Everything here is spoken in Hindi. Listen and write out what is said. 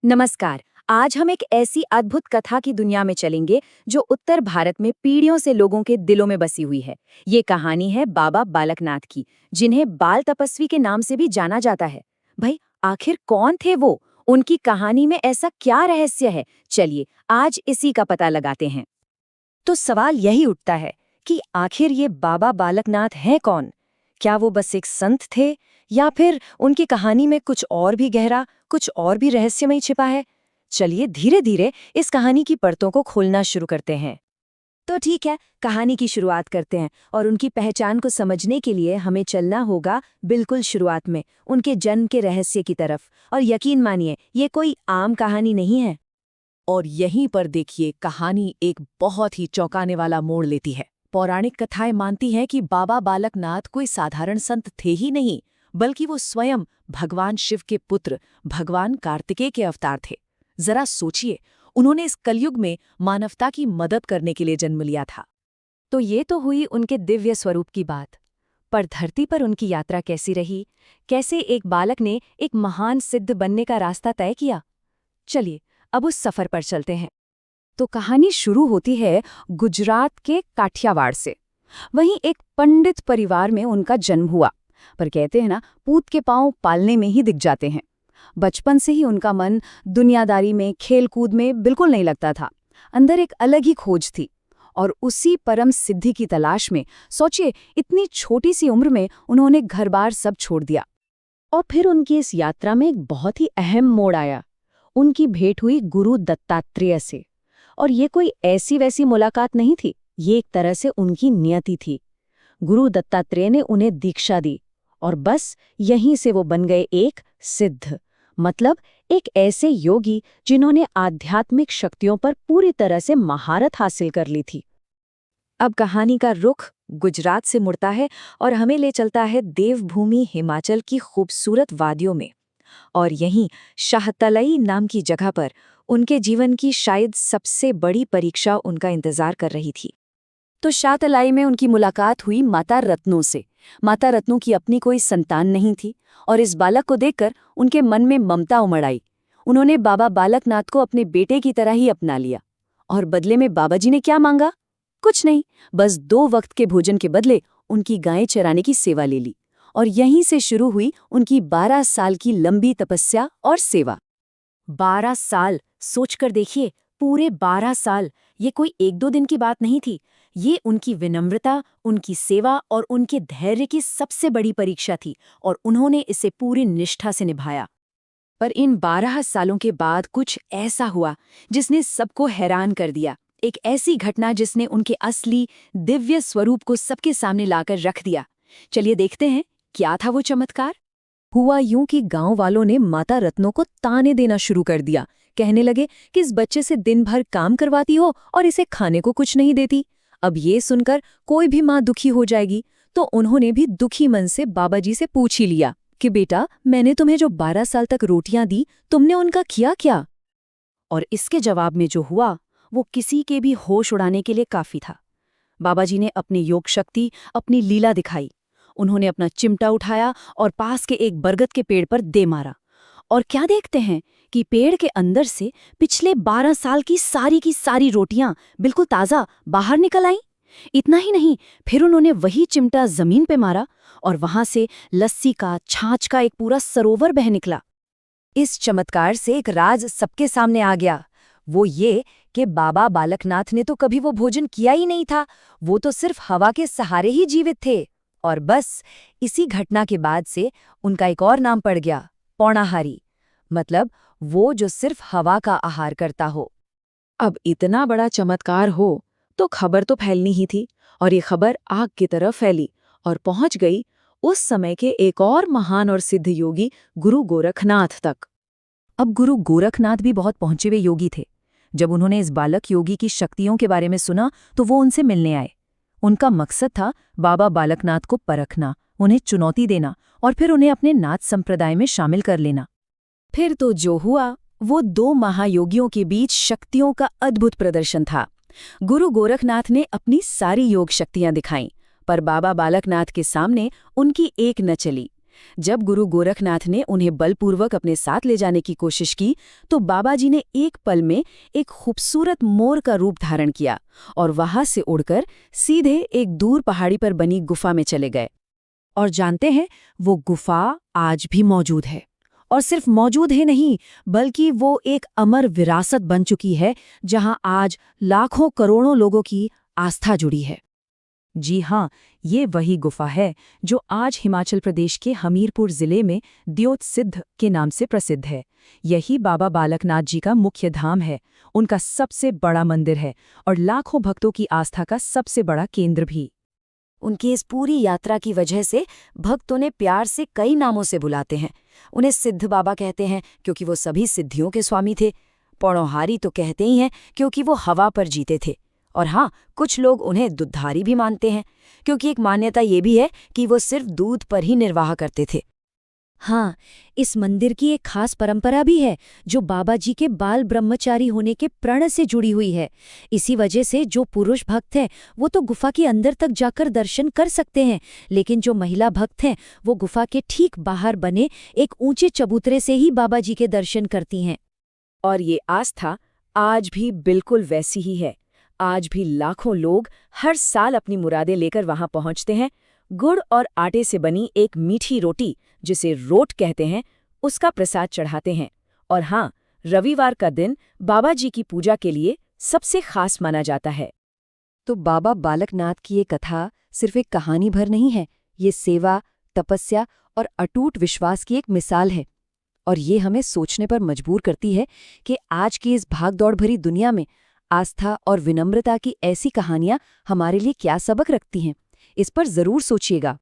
नमस्कार। आज हम एक ऐसी अद्भुत कथा की दुनिया में चलेंगे जो उत्तर भारत में पीढ़ियों से लोगों के दिलों में बसी हुई है। ये कहानी है बाबा बालकनाथ की, जिन्हें बाल तपस्वी के नाम से भी जाना जाता है। भाई, आखिर कौन थे वो? उनकी कहानी में ऐसा क्या रहस्य है? चलिए आज इसी का पता लगाते हैं। तो सवाल यही उठता है कि आखिर ये बाबा बालकनाथ हैं कौन? क्या वो बस एक संत थे या फिर उनकी कहानी में कुछ और भी गहरा, कुछ और भी रहस्यमय छिपा है? चलिए धीरे धीरे इस कहानी की परतों को खोलना शुरू करते हैं। तो ठीक है, कहानी की शुरुआत करते हैं और उनकी पहचान को समझने के लिए हमें चलना होगा बिल्कुल शुरुआत में, उनके जन्म के रहस्य की तरफ। और यकीन मानिए, ये कोई आम कहानी नहीं है। और यहीं पर देखिए कहानी एक बहुत ही चौंकाने वाला मोड़ लेती है। पौराणिक कथाएं मानती हैं कि बाबा बालकनाथ कोई साधारण संत थे ही नहीं, बल्कि वो स्वयं भगवान शिव के पुत्र भगवान कार्तिकेय के अवतार थे। जरा सोचिए, उन्होंने इस कलयुग में मानवता की मदद करने के लिए जन्म लिया था। तो ये तो हुई उनके दिव्य स्वरूप की बात। पर धरती पर उनकी यात्रा कैसी रही? कैसे एक बालक ने एक महान सिद्ध बनने का रास्ता तय किया? चलिए अब उस सफर पर चलते हैं। तो कहानी शुरू होती है गुजरात के काठियावाड़ से। वहीं एक पंडित परिवार में उनका जन्म हुआ। पर कहते हैं ना, पूत के पांव पालने में ही दिख जाते हैं। बचपन से ही उनका मन दुनियादारी में, खेलकूद में बिल्कुल नहीं लगता था। अंदर एक अलग ही खोज थी और उसी परम सिद्धि की तलाश में, सोचिए, इतनी छोटी सी उम्र में उन्होंने घर-बार सब छोड़ दिया। और फिर उनकी इस यात्रा में एक बहुत ही अहम मोड़ आया। उनकी भेंट हुई गुरु दत्तात्रेय से। और ये कोई ऐसी वैसी मुलाकात नहीं थी, ये एक तरह से उनकी नियति थी। गुरु दत्तात्रेय ने उन्हें दीक्षा दी और बस यहीं से वो बन गए एक सिद्ध, मतलब एक ऐसे योगी जिन्होंने आध्यात्मिक शक्तियों पर पूरी तरह से महारत हासिल कर ली थी। अब कहानी का रुख गुजरात से मुड़ता है और हमें ले चलता है देवभूमि हिमाचल की खूबसूरत वादियों में। और यहीं शाहतलाई नाम की जगह पर उनके जीवन की शायद सबसे बड़ी परीक्षा उनका इंतजार कर रही थी। तो शाहतलाई में उनकी मुलाकात हुई माता रत्नों से। माता रत्नों की अपनी कोई संतान नहीं थी और इस बालक को देखकर उनके मन में ममता उमड़ आई। उन्होंने बाबा बालकनाथ को अपने बेटे की तरह ही अपना लिया। और बदले में बाबाजी ने क्या मांगा? कुछ नहीं, बस 2 वक्त के भोजन के बदले उनकी गायें चराने की सेवा ले ली। और यहीं से शुरू हुई उनकी 12 साल की लंबी तपस्या और सेवा। 12 साल, सोचकर देखिए, पूरे 12 साल। ये कोई 1-2 दिन की बात नहीं थी। ये उनकी विनम्रता, उनकी सेवा और उनके धैर्य की सबसे बड़ी परीक्षा थी और उन्होंने इसे पूरी निष्ठा से निभाया। पर इन 12 सालों के बाद कुछ ऐसा हुआ जिसने सबको हैरान कर दिया। एक ऐसी घटना जिसने उनके असली दिव्य स्वरूप को सबके सामने लाकर रख दिया। चलिए देखते हैं, क्या था वो चमत्कार। हुआ यूं कि गांव वालों ने माता रत्नों को ताने देना शुरू कर दिया। कहने लगे कि इस बच्चे से दिन भर काम करवाती हो और इसे खाने को कुछ नहीं देती। अब ये सुनकर कोई भी माँ दुखी हो जाएगी, तो उन्होंने भी दुखी मन से बाबाजी से पूछ ही लिया कि बेटा, मैंने तुम्हें जो 12 साल तक रोटियां दी, तुमने उनका किया क्या? और इसके जवाब में जो हुआ वो किसी के भी होश उड़ाने के लिए काफी था। बाबाजी ने अपनी योग शक्ति, अपनी लीला दिखाई। उन्होंने अपना चिमटा उठाया और पास के एक बरगद के पेड़ पर दे मारा। और क्या देखते हैं कि पेड़ के अंदर से पिछले 12 साल की सारी रोटियां बिल्कुल ताजा बाहर निकल आईं। इतना ही नहीं, फिर उन्होंने वही चिमटा जमीन पे मारा और वहां से लस्सी का, छाछ का एक पूरा सरोवर बह निकला। इस चमत्कार से एक राज सबके सामने आ गया। वो ये कि बाबा बालकनाथ ने तो कभी वो भोजन किया ही नहीं था। वो तो सिर्फ हवा के सहारे ही जीवित थे। और बस इसी घटना के बाद से उनका एक और नाम पड़ गया, पौणाहारी, मतलब वो जो सिर्फ हवा का आहार करता हो। अब इतना बड़ा चमत्कार हो तो खबर तो फैलनी ही थी, और ये खबर आग की तरह फैली और पहुंच गई उस समय के एक और महान और सिद्ध योगी गुरु गोरखनाथ तक। अब गुरु गोरखनाथ भी बहुत पहुंचे हुए योगी थे। जब उन्होंने इस बालक योगी की शक्तियों के बारे में सुना तो वो उनसे मिलने आए। उनका मकसद था बाबा बालकनाथ को परखना, उन्हें चुनौती देना और फिर उन्हें अपने नाथ संप्रदाय में शामिल कर लेना। फिर तो जो हुआ वो 2 महायोगियों के बीच शक्तियों का अद्भुत प्रदर्शन था। गुरु गोरखनाथ ने अपनी सारी योग शक्तियां दिखाईं, पर बाबा बालकनाथ के सामने उनकी एक न चली। जब गुरु गोरखनाथ ने उन्हें बलपूर्वक अपने साथ ले जाने की कोशिश की तो बाबा जी ने एक पल में एक खूबसूरत मोर का रूप धारण किया और वहां से उड़कर सीधे एक दूर पहाड़ी पर बनी गुफा में चले गए। और जानते हैं, वो गुफा आज भी मौजूद है। और सिर्फ मौजूद है नहीं, बल्कि वो एक अमर विरासत बन चुकी है, जहां आज लाखों करोड़ों लोगों की आस्था जुड़ी है। जी हाँ, ये वही गुफा है जो आज हिमाचल प्रदेश के हमीरपुर जिले में द्योत सिद्ध के नाम से प्रसिद्ध है। यही बाबा बालकनाथ जी का मुख्य धाम है, उनका सबसे बड़ा मंदिर है और लाखों भक्तों की आस्था का सबसे बड़ा केंद्र भी। उनकी इस पूरी यात्रा की वजह से भक्त उन्हें प्यार से कई नामों से बुलाते हैं। उन्हें सिद्ध बाबा कहते हैं क्योंकि वो सभी सिद्धियों के स्वामी थे। पौड़ोहारी तो कहते ही हैं क्योंकि वो हवा पर जीते थे। और हाँ, कुछ लोग उन्हें दूधधारी भी मानते हैं क्योंकि एक मान्यता ये भी है कि वो सिर्फ दूध पर ही निर्वाह करते थे। हाँ, इस मंदिर की एक खास परंपरा भी है जो बाबा जी के बाल ब्रह्मचारी होने के प्रण से जुड़ी हुई है। इसी वजह से जो पुरुष भक्त हैं वो तो गुफा के अंदर तक जाकर दर्शन कर सकते हैं, लेकिन जो महिला भक्त हैं वो गुफा के ठीक बाहर बने एक ऊंचे चबूतरे से ही बाबा जी के दर्शन करती हैं। और ये आस्था आज भी बिल्कुल वैसी ही है। आज भी लाखों लोग हर साल अपनी मुरादें लेकर वहां पहुंचते हैं। गुड़ और आटे से बनी एक मीठी रोटी, जिसे रोट कहते हैं, उसका प्रसाद चढ़ाते हैं। और हाँ, रविवार का दिन बाबा जी की पूजा के लिए सबसे खास माना जाता है। तो बाबा बालकनाथ की ये कथा सिर्फ एक कहानी भर नहीं है, ये सेवा, तपस्या और अटूट विश्वास की एक मिसाल है। और ये हमें सोचने पर मजबूर करती है कि आज की इस भागदौड़ भरी दुनिया में आस्था और विनम्रता की ऐसी कहानियां हमारे लिए क्या सबक रखती हैं। इस पर जरूर सोचिएगा।